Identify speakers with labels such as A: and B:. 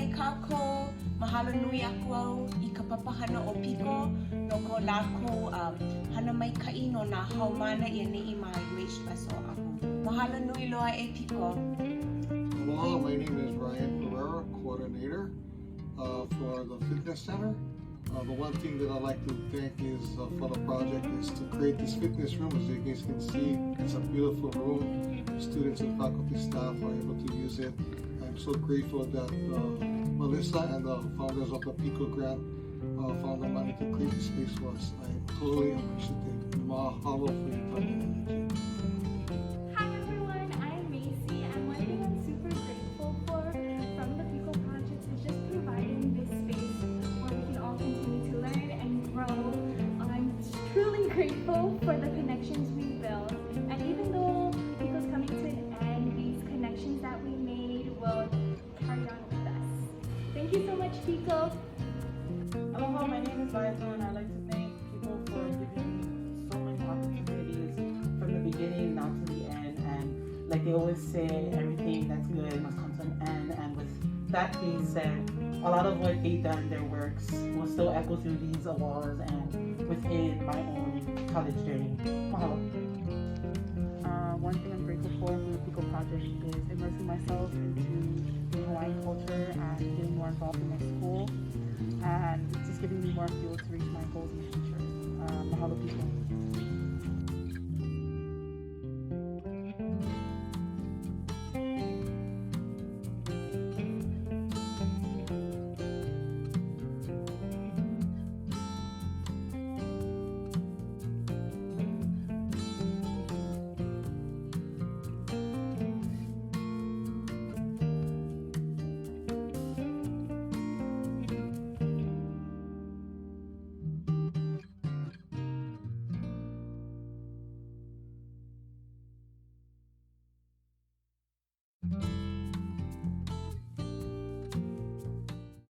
A: i kākou, mahalo nui aku au I ka papahana o PIKO no ko lākou hana maikai no nā haumana I ne'i ma UH West Oʻahu. Mahalo nui loa e PIKO.
B: Aloha, my name is Ryan Pereira, coordinator for the fitness center. The one thing that I'd like to thank is for the project is to create this fitness room. As you guys can see, it's a beautiful room. Students and faculty staff are able to use it. I'm so grateful that Melissa and the founders of the PIKO Grant found the money to create this space for us. I totally appreciate it. Mahalo for your time and energy.
C: Hi everyone, I'm Macy, and one thing I'm super grateful for from the PIKO project is just providing this space where we can all continue to learn and grow. I'm truly grateful for the connections we built, and even though PIKO's coming to an end, these connections that we made will carry on with us. Thank you so much, PIKO.
D: Aloha, my name is Liza, and I'd like to thank people for giving me so many opportunities from the beginning now to the end. And like they always say, everything that's good must come to an end. And with that being said, a lot of what they've done, their works, will still echo through these awards and within my own college journey. Mahalo.
E: One thing I'm grateful for from the PIKO project is immersing myself into the Hawaiian culture and getting more involved in my school, and it's just giving me more fuel to reach my goals in the future. Mahalo PIKO.